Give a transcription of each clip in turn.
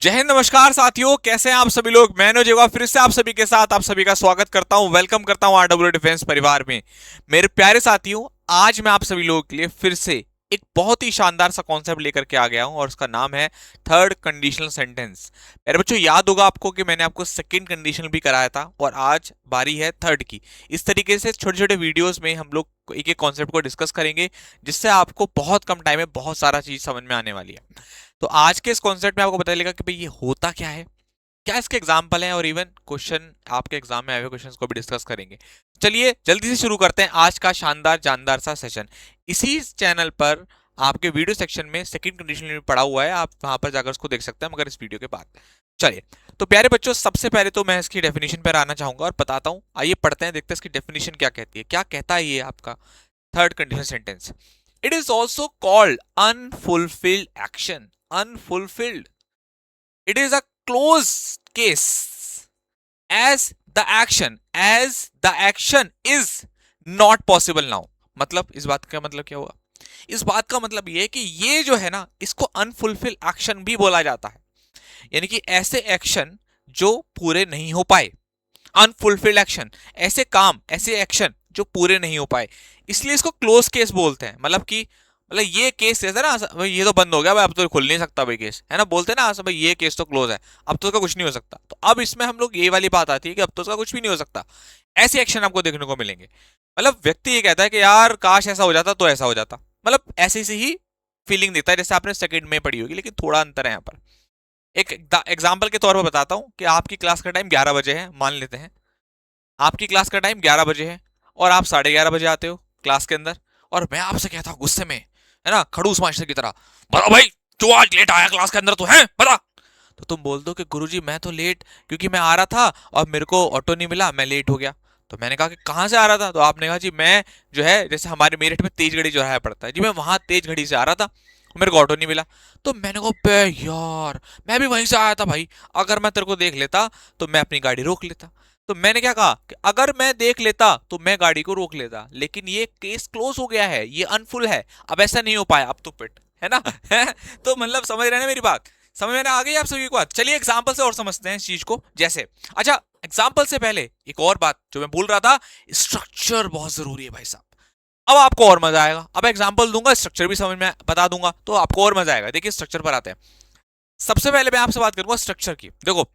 जय हिंद, नमस्कार साथियों, कैसे हैं आप सभी लोग। मैं मनोज एक फिर से आप सभी के साथ आप सभी का स्वागत करता हूं, वेलकम करता हूं आरडब्ल्यू डिफेंस परिवार में। मेरे प्यारे साथियों, आज मैं आप सभी लोगों के लिए फिर से एक बहुत ही शानदार सा कॉन्सेप्ट लेकर के आ गया हूं और उसका नाम है थर्ड कंडीशनल सेंटेंस। मेरे बच्चों, याद होगा आपको कि मैंने आपको सेकंड कंडीशनल भी कराया था और आज बारी है थर्ड की। इस तरीके से छोटे छोटे वीडियोस में हम लोग एक एक कॉन्सेप्ट को डिस्कस करेंगे, जिससे आपको बहुत कम टाइम में बहुत सारा चीज समझ में आने वाली है। तो आज के इस कॉन्सेप्ट में आपको पता चलेगा कि भाई ये होता क्या है, क्या इसके एग्जाम्पल हैं और इवन क्वेश्चन आपके एग्जाम में आए हुए क्वेश्चंस को भी डिस्कस करेंगे। चलिए जल्दी से शुरू करते हैं आज का शानदार जानदार सा सेशन। इसी चैनल पर आपके वीडियो सेक्शन में सेकंड कंडीशन में पड़ा हुआ है, आप वहां पर जाकर उसको देख सकते हैं मगर इस वीडियो के बाद। चलिए, तो प्यारे बच्चों, सबसे पहले तो मैं इसकी डेफिनेशन पर आना चाहूंगा और बताता हूं। आइए पढ़ते हैं, देखते हैं इसकी डेफिनेशन क्या कहती है, क्या कहता है ये आपका third condition sentence. It is also called unfulfilled action. Unfulfilled. It is a closed case as the action is not possible now. मतलब इस बात का मतलब क्या हुआ? इस बात का मतलब ये है कि ये जो है ना, इसको अनफुलफिल एक्शन भी बोला जाता है। यानी कि ऐसे एक्शन जो पूरे नहीं हो पाए, अनफुलफिल्ड एक्शन, ऐसे काम, ऐसे एक्शन जो पूरे नहीं हो पाए, इसलिए इसको क्लोज केस बोलते हैं। मतलब कि ये केस जैसे ना, भाई ये तो बंद हो गया भाई, अब तो खुल नहीं सकता भाई केस, है ना, बोलते हैं ना भाई ये केस तो क्लोज है, अब तो उसका कुछ नहीं हो सकता। तो अब इसमें हम लोग ये वाली बात आती है कि अब तो उसका कुछ भी नहीं हो सकता। ऐसे एक्शन आपको देखने को मिलेंगे। मतलब व्यक्ति ये कहता है कि यार काश ऐसा हो जाता तो ऐसा हो जाता, मतलब ऐसी सी ही फीलिंग देता है जैसे आपने सेकंड में पढ़ी होगी, लेकिन थोड़ा अंतर है यहाँ पर। एक एग्जाम्पल के तौर पर बताता हूँ कि आपकी क्लास का टाइम 11 बजे है, मान लेते हैं आपकी क्लास का टाइम 11 बजे है और आप 11:30 बजे आते हो क्लास के अंदर, और मैं आपसे कहता हूँ गुस्से में, है ना, खड़ूस मास्टर की तरह, बता भाई क्यों आज लेट आया क्लास के अंदर, तो है बता। तो तुम बोल दो कि गुरुजी मैं तो लेट क्योंकि मैं आ रहा था और मेरे को ऑटो नहीं मिला, मैं लेट हो गया। तो मैंने कहा कि कहाँ से आ रहा था? तो आपने कहा जी मैं जो है, जैसे हमारे मेरठ में तेज घड़ी चौराहा पड़ता है जी, मैं वहां तेज घड़ी से आ रहा था, मेरे को ऑटो नहीं मिला। तो मैंने कहा बे यार, मैं भी वहीं से आया था भाई, अगर मैं तेरे को देख लेता तो मैं अपनी गाड़ी रोक लेता। तो मैंने क्या कहा कि अगर मैं देख लेता तो मैं गाड़ी को रोक लेता, लेकिन ये केस क्लोज हो गया है, ये अनफुल है, अब ऐसा नहीं हो पाया, अब तो पिट है ना। तो मतलब समझ रहे हैं ना मेरी बात? समझ में आ गई आप सभी को बात? चलिए एग्जाम्पल से और समझते हैं इस चीज को। जैसे अच्छा, एग्जाम्पल से पहले एक और बात जो मैं बोल रहा था, स्ट्रक्चर बहुत जरूरी है भाई साहब। अब आपको और मजा आएगा, अब एग्जाम्पल दूंगा, स्ट्रक्चर भी समझ में बता दूंगा, तो आपको और मजा आएगा। देखिए स्ट्रक्चर पर आते हैं। सबसे पहले मैं आपसे बात करूंगा स्ट्रक्चर की। देखो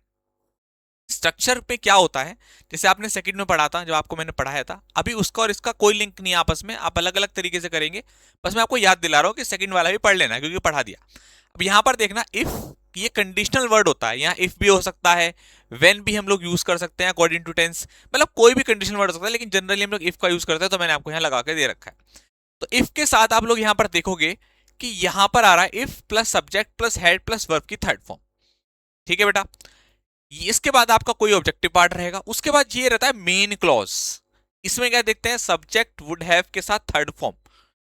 स्ट्रक्चर पे क्या होता है, जैसे आपने सेकंड में पढ़ा था, जो आपको मैंने पढ़ाया था, अभी उसका और इसका कोई लिंक नहीं है आपस में, आप अलग अलग तरीके से करेंगे। बस मैं आपको याद दिला रहा हूँ कि सेकंड वाला भी पढ़ लेना क्योंकि पढ़ा दिया। अब यहां पर देखना, इफ ये कंडीशनल वर्ड होता है, यहाँ इफ भी हो सकता है, वेन भी हम लोग यूज कर सकते हैं अकॉर्डिंग टू टेंस, मतलब कोई भी कंडीशनल वर्ड हो सकता है, लेकिन जनरली हम लोग इफ का यूज करते हैं, तो मैंने आपको यहाँ लगा के दे रखा है। तो इफ के साथ आप लोग यहाँ पर देखोगे कि यहाँ पर आ रहा है if plus subject plus head plus verb की थर्ड फॉर्म। ठीक है बेटा, इसके बाद आपका कोई ऑब्जेक्टिव पार्ट रहेगा, उसके बाद ये रहता है मेन क्लॉज। इसमें क्या देखते हैं, सब्जेक्ट वुड हैव के साथ थर्ड फॉर्म।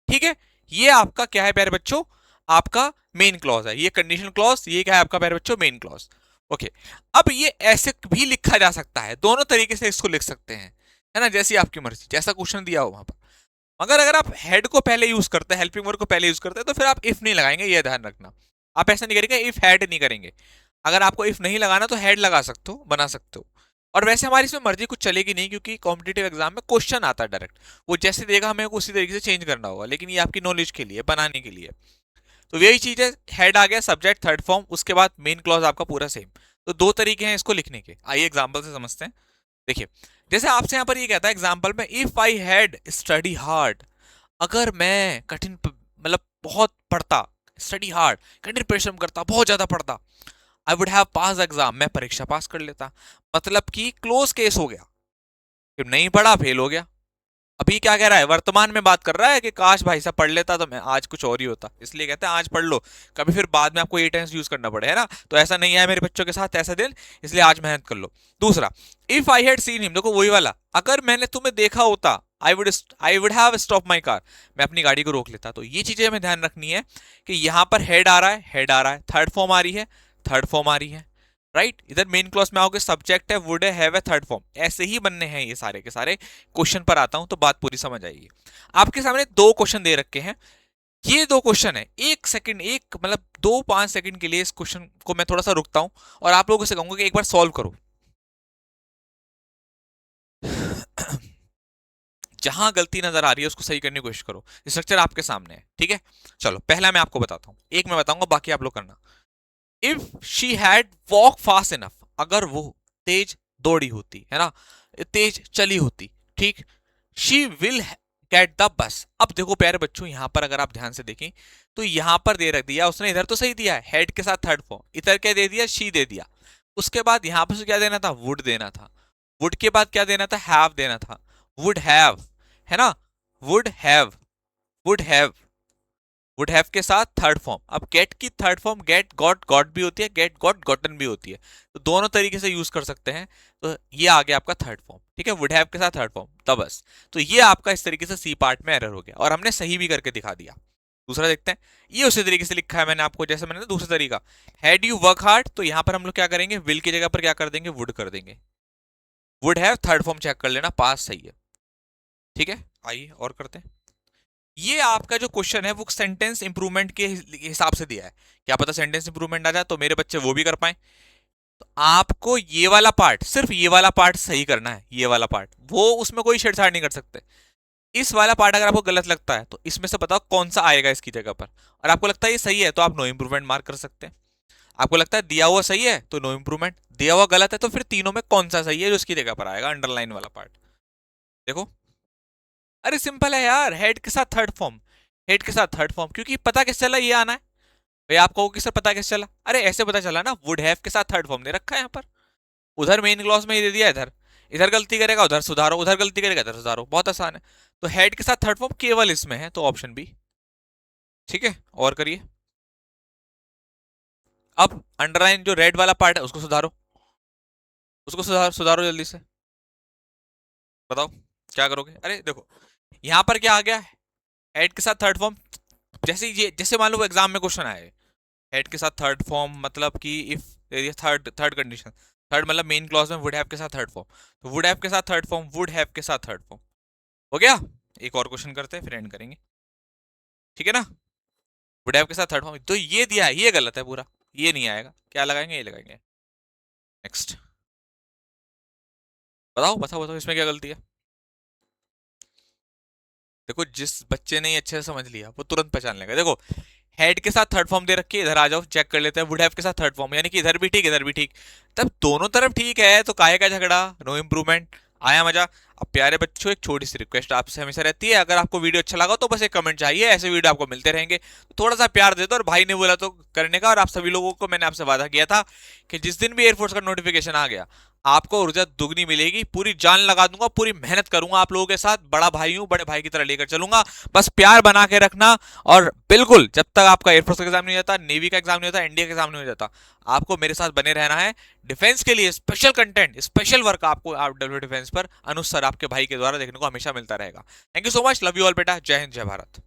ठीक है, ये आपका क्या है प्यारे बच्चों, आपका मेन क्लॉज है। ये कंडीशनल क्लॉज, ये क्या है आपका प्यारे बच्चों, मेन क्लॉज। ओके, अब ये ऐसे भी लिखा जा सकता है, दोनों तरीके से इसको लिख सकते हैं, है ना, जैसी आपकी मर्जी, जैसा क्वेश्चन दिया हो वहां पर। मगर अगर आप हेड को पहले यूज करते हैं, हेल्पिंग वर्ब को पहले यूज करते हैं, तो फिर आप इफ नहीं लगाएंगे, ये ध्यान रखना। आप ऐसा नहीं करेंगे, इफ हेड नहीं करेंगे। अगर आपको इफ नहीं लगाना तो हेड लगा सकते हो, बना सकते हो। और वैसे हमारी इसमें मर्जी कुछ चलेगी नहीं, क्योंकि कॉम्पिटेटिव एग्जाम में क्वेश्चन आता है डायरेक्ट, वो जैसे देगा हमें उसी तरीके से चेंज करना होगा, लेकिन ये आपकी नॉलेज के लिए, बनाने के लिए। तो यही चीज है, हेड आ गया, सब्जेक्ट थर्ड फॉर्म, उसके बाद मेन क्लॉज आपका पूरा सेम। तो दो तरीके हैं इसको लिखने के, आइए एग्जाम्पल से समझते हैं। देखिए, जैसे आपसे यहाँ पर ये कहता है एग्जाम्पल में, if I had study hard, अगर मैं कठिन मतलब बहुत पढ़ता, स्टडी हार्ड कठिन परिश्रम करता, बहुत ज्यादा पढ़ता, I would have pass exam, मैं परीक्षा पास कर लेता। मतलब कि क्लोज केस हो गया, फिर नहीं पढ़ा फेल हो गया। अभी क्या कह रहा है, वर्तमान में बात कर रहा है कि काश भाई साहब पढ़ लेता तो मैं आज कुछ और ही होता, इसलिए कहते हैं आज पढ़ लो, कभी फिर बाद में आपको ये टेंस यूज करना पड़े, है ना। तो ऐसा नहीं है मेरे बच्चों के साथ ऐसा दिन, इसलिए आज मेहनत कर लो। दूसरा, if I had seen him, देखो वही वाला, अगर मैंने तुम्हें देखा होता, I would have stop my car, मैं अपनी गाड़ी को रोक लेता। तो ये चीजें हमें ध्यान रखनी है कि यहाँ पर हेड आ रहा है, हेड आ रहा है, थर्ड फॉर्म आ रही है, थर्ड फॉर्म आ रही है, राइट। इधर मेन क्लॉज में आओगे, सब्जेक्ट है, would have a third form, ऐसे ही बनने हैं ये सारे के सारे। क्वेश्चन पर आता हूं तो बात पूरी समझ आएगी। आपके सामने दो क्वेश्चन दे रखे हैं, ये दो क्वेश्चन है, एक सेकंड, एक मतलब 2-5 सेकंड के लिए इस क्वेश्चन को मैं थोड़ा सा रुकता हूं और आप लोगों से कहूंगा कि एक बार सॉल्व करो। जहां गलती नजर आ रही है उसको सही करने की कोशिश करो। स्ट्रक्चर आपके सामने है, ठीक है। चलो पहला मैं आपको बताता हूं, एक मैं बताऊंगा, बाकी आप लोग करना। If she had walk fast enough, अगर वो तेज दौड़ी होती है ना, तेज चली होती, ठीक, she will get the bus. अब देखो प्यारे बच्चों, यहां पर अगर आप ध्यान से देखें तो यहां पर दे रख दिया उसने, इधर तो सही दिया है हेड के साथ थर्ड फॉर्म, इधर क्या दे दिया, शी दे दिया। उसके बाद यहां पर क्या देना था, वुड देना था। वुड के बाद क्या देना था, हैव देना था। वुड हैव, है ना, would have, would have, would have के साथ थर्ड फॉर्म। अब गेट की third form get got, got भी होती है, गेट गॉट गॉटन भी होती है, तो दोनों तरीके से यूज कर सकते हैं। तो ये आ गया आपका थर्ड फॉर्म, ठीक है, वुड हैव के साथ थर्ड फॉर्म, तब बस। तो ये आपका इस तरीके से सी पार्ट में एरर हो गया और हमने सही भी करके दिखा दिया। दूसरा देखते हैं, ये उसी तरीके से लिखा है मैंने आपको, जैसे मैंने दूसरा तरीका, हैड यू वर्क हार्ड, तो यहां पर हम लोग क्या करेंगे, विल की जगह पर क्या कर देंगे, वुड कर देंगे। Would have third form check कर लेना, पास सही है, ठीक है। आइए और करते हैं। ये आपका जो क्वेश्चन है वो सेंटेंस इंप्रूवमेंट के हिसाब से दिया है, क्या पता सेंटेंस इंप्रूवमेंट आ जाए तो मेरे बच्चे वो भी कर पाए। तो आपको ये वाला पार्ट, सिर्फ ये वाला पार्ट सही करना है, ये वाला पार्ट, वो उसमें कोई छेड़छाड़ नहीं कर सकते। इस वाला पार्ट अगर आपको गलत लगता है तो इसमें से बताओ कौन सा आएगा इसकी जगह पर, और आपको लगता है ये सही है तो आप नो इंप्रूवमेंट मार्क कर सकते हैं। आपको लगता है दिया हुआ सही है तो नो इंप्रूवमेंट, दिया हुआ गलत है तो फिर तीनों में कौन सा सही है जो इसकी जगह पर आएगा, अंडरलाइन वाला पार्ट। देखो, अरे सिंपल है यार, हेड के साथ थर्ड फॉर्म, हेड के साथ थर्ड फॉर्म, क्योंकि पता किस चला ये आना है। भाई आप कहोगे सर पता कैसे चला, अरे ऐसे पता चला ना, वुड हैव के साथ थर्ड फॉर्म दे रखा है यहाँ पर, उधर मेन क्लॉज में ही दे दिया, इधर इधर गलती करेगा उधर सुधारो, उधर गलती करेगा इधर सुधारो, बहुत आसान है। तो हेड के साथ थर्ड फॉर्म केवल इसमें है, तो ऑप्शन बी, ठीक है। और करिए, अब अंडरलाइन जो रेड वाला पार्ट है उसको सुधारो, उसको सुधारो, सुधारो जल्दी से, बताओ क्या करोगे। अरे देखो यहां पर क्या आ गया, हेड के साथ थर्ड फॉर्म, जैसे ये, जैसे मान लो एग्जाम में क्वेश्चन आए, हेड के साथ थर्ड फॉर्म मतलब कि if third third condition, third मतलब मेन क्लॉज में वुड हैव के साथ थर्ड फॉर्म, तो वुड हैव के साथ थर्ड फॉर्म, वुड हैव के साथ थर्ड फॉर्म, हो गया। एक और क्वेश्चन करते हैं फिर एंड करेंगे, ठीक है ना। वुड हैव के साथ थर्ड फॉर्म, तो ये दिया है, ये गलत है पूरा, ये नहीं आएगा, क्या लगाएंगे, ये लगाएंगे। नेक्स्ट, बताओ बताओ बताओ इसमें क्या गलती है। देखो जिस बच्चे ने अच्छे से समझ लिया वो तुरंत पहचान लेगा। देखो हेड के साथ थर्ड फॉर्म दे रखी है, इधर आ जाओ चेक कर लेते हैं, वुड हैव के साथ थर्ड फॉर्म, यानी कि इधर भी ठीक इधर भी ठीक, तब दोनों तरफ ठीक है, तो काहे का झगड़ा, नो इंप्रूवमेंट, आया मजा। अब प्यारे बच्चों एक छोटी सी रिक्वेस्ट आपसे हमेशा रहती है, अगर आपको वीडियो अच्छा लगा तो बस एक कमेंट चाहिए, ऐसे वीडियो आपको मिलते रहेंगे, तो थोड़ा सा प्यार दे दो, और भाई ने बोला तो करने का, और आप सभी लोगों को मैंने आपसे वादा किया था कि जिस दिन भी एयरफोर्स का नोटिफिकेशन आ गया आपको ऊर्जा दुगनी मिलेगी, पूरी जान लगा दूंगा, पूरी मेहनत करूंगा आप लोगों के साथ, बड़ा भाई हूं, बड़े भाई की तरह लेकर चलूंगा, बस प्यार बना के रखना। और बिल्कुल जब तक आपका एयरफोर्स का एग्जाम नहीं हो जाता, नेवी का एग्जाम नहीं होता, इंडिया का एग्जाम नहीं हो जाता, आपको मेरे साथ बने रहना है। डिफेंस के लिए स्पेशल कंटेंट, स्पेशल वर्क आपको आप डब्ल्यू डिफेंस पर अनुज सर आपके भाई के द्वारा देखने को हमेशा मिलता रहेगा। Thank you so much, love you all बेटा, जय हिंद जय भारत।